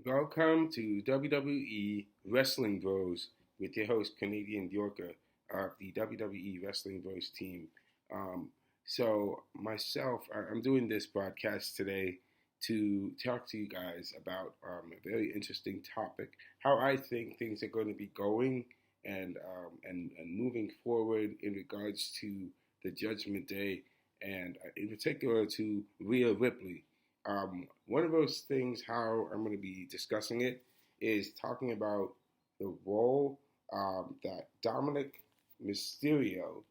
Welcome to WWE Wrestling Bros with your host, Canadian Yorker of the WWE Wrestling Bros team. I'm doing this broadcast today to talk to you guys about a very interesting topic, how I think things are going to be going and moving forward in regards to the Judgment Day, and in particular to Rhea Ripley. One of those things, how I'm going to be discussing it, is talking about the role that Dominic Mysterio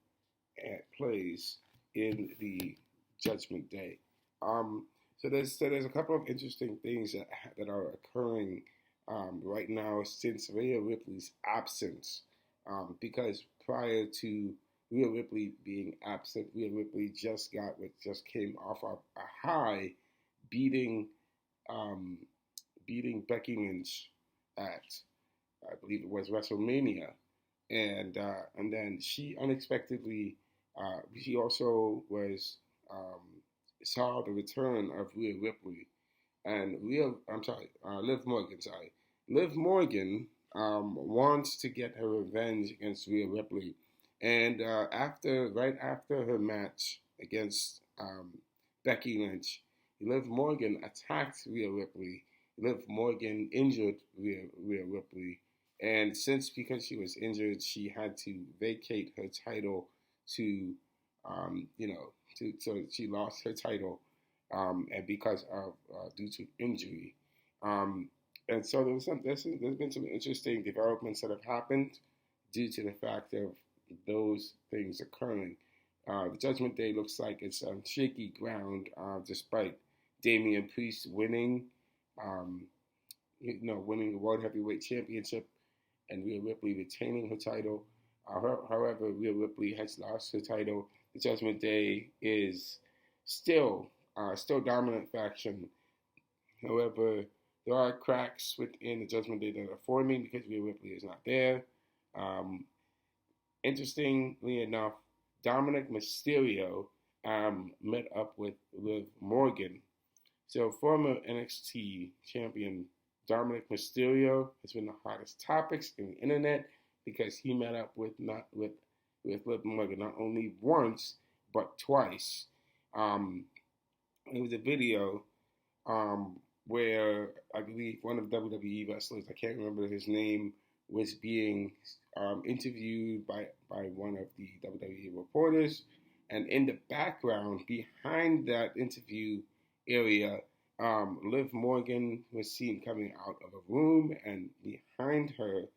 plays in the Judgment Day. So there's a couple of interesting things that are occurring right now since Rhea Ripley's absence. Because prior to Rhea Ripley being absent, Rhea Ripley just came off of a high, beating Becky Lynch at, I believe it was WrestleMania, and then she unexpectedly she also was saw the return of Rhea Ripley and Liv Morgan. Liv Morgan wants to get her revenge against Rhea Ripley, and right after her match against Becky Lynch, Liv Morgan attacked Rhea Ripley. Liv Morgan injured Rhea Ripley, and because she was injured, she had to vacate her title so she lost her title, and because of due to injury, and so there's been some interesting developments that have happened due to the fact of those things occurring. The Judgment Day looks like it's on shaky ground, despite Damian Priest winning the World Heavyweight Championship and Rhea Ripley retaining her title. However, Rhea Ripley has lost her title. The Judgment Day is still dominant faction. However, there are cracks within the Judgment Day that are forming because Rhea Ripley is not there. Interestingly enough, Dominic Mysterio met up with Liv Morgan. So former NXT champion Dominic Mysterio has been the hottest topics in the internet because he met up with Liv Morgan not only once but twice. It was a video where I believe one of the WWE wrestlers, I can't remember his name, was being interviewed by one of the WWE reporters, and in the background behind that interview area, Liv Morgan was seen coming out of a room, and behind her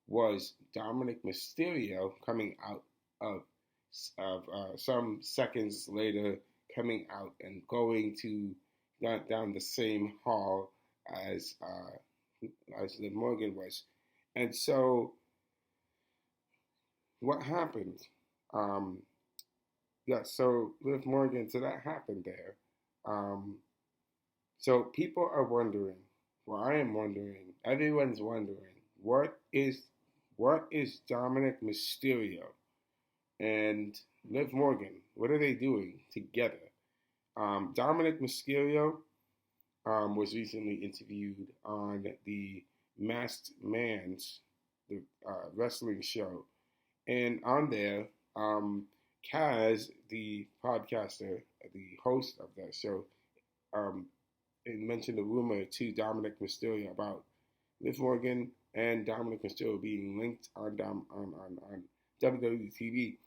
was Dominic Mysterio coming out of some seconds later, coming out and going to down the same hall as Liv Morgan was. And so what happened? So Liv Morgan, so that happened there. So people are wondering, well, I am wondering, everyone's wondering, what is Dominic Mysterio and Liv Morgan? What are they doing together? Dominic Mysterio was recently interviewed on the Masked Man's wrestling show, and on there, Kaz, the podcaster, the host of that show, mentioned a rumor to Dominic Mysterio about Liv Morgan and Dominic Mysterio being linked on WWE TV.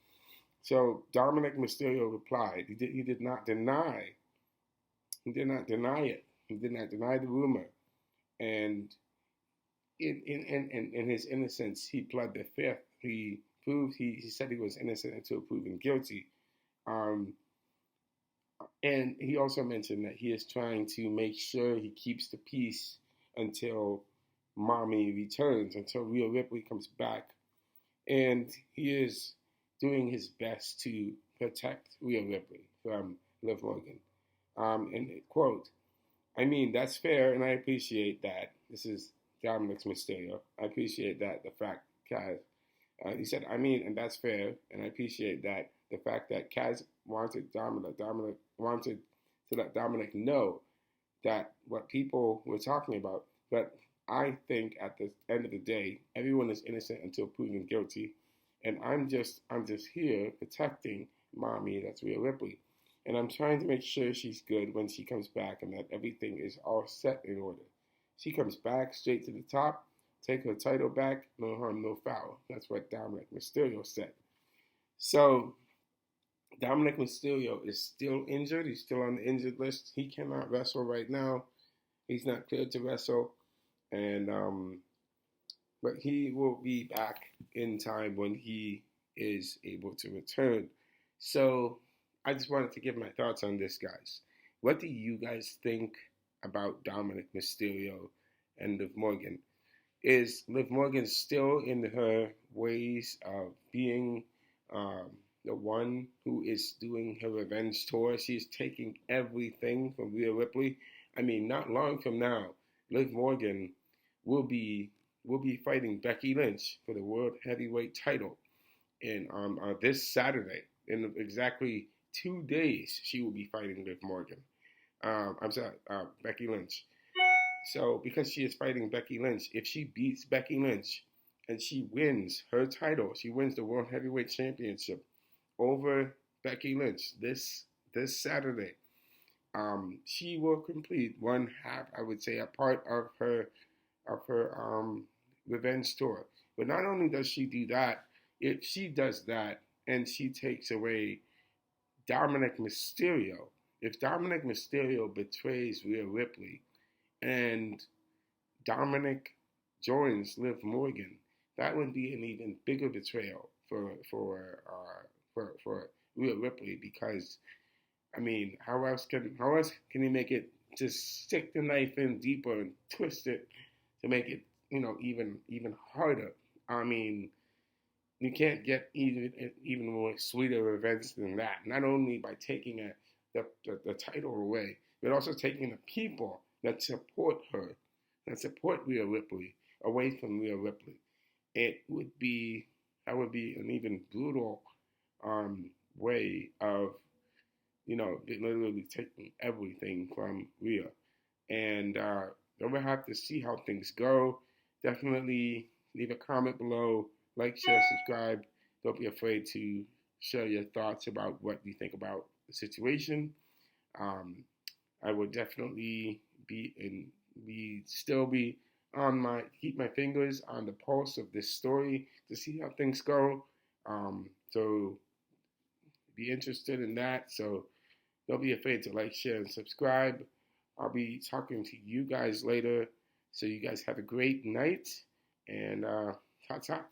So Dominic Mysterio replied. He did not deny it. He did not deny the rumor. And in his innocence, he pled the fifth. He said he was innocent until proven guilty. And he also mentioned that he is trying to make sure he keeps the peace until Mommy returns, until Rhea Ripley comes back. And he is doing his best to protect Rhea Ripley from Liv Morgan. And quote, I mean, that's fair, and I appreciate that. This is Dominic Mysterio. I appreciate that, the fact, Kaz. He said, I mean, and that's fair, and I appreciate that, the fact that Kaz wanted Dominic wanted to let Dominic know that what people were talking about, But I think at the end of the day, everyone is innocent until proven guilty, and I'm just here protecting mommy. That's Rhea Ripley, and I'm trying to make sure she's good when she comes back, and that everything is all set in order. She comes back straight to the top, take her title back, no harm, no foul. That's what Dominic Mysterio said. So Dominic Mysterio is still injured. He's still on the injured list. He cannot wrestle right now. He's not cleared to wrestle, and but he will be back in time when he is able to return. So I just wanted to give my thoughts on this, guys. What do you guys think about Dominic Mysterio and Liv Morgan? Is Liv Morgan still in her ways of being the one who is doing her revenge tour? She's taking everything from Rhea Ripley. I mean, not long from now, Liv Morgan will be fighting Becky Lynch for the World Heavyweight title, and this Saturday, in exactly 2 days, she will be fighting Liv Morgan. Becky Lynch. So, because she is fighting Becky Lynch, if she beats Becky Lynch and she wins her title, she wins the World Heavyweight Championship over Becky Lynch this Saturday, she will complete one half, I would say, a part of her revenge tour. But not only does she do that, if she does that and she takes away Dominic Mysterio, if Dominic Mysterio betrays Rhea Ripley and Dominic joins Liv Morgan, that would be an even bigger betrayal for Rhea Ripley, because I mean, how else can he make it? Just stick the knife in deeper and twist it to make it, even harder. I mean, you can't get even more sweeter revenge than that. Not only by taking the title away, but also taking the people that support her, that support Rhea Ripley, away from Rhea Ripley. That would be an even brutal way of, literally taking everything from Rhea. And we'll have to see how things go. Definitely leave a comment below, like, share, subscribe. Don't be afraid to share your thoughts about what you think about the situation. I will definitely keep my fingers on the pulse of this story to see how things go. So be interested in that. So don't be afraid to like, share, and subscribe. I'll be talking to you guys later. So you guys have a great night, and ta-ta.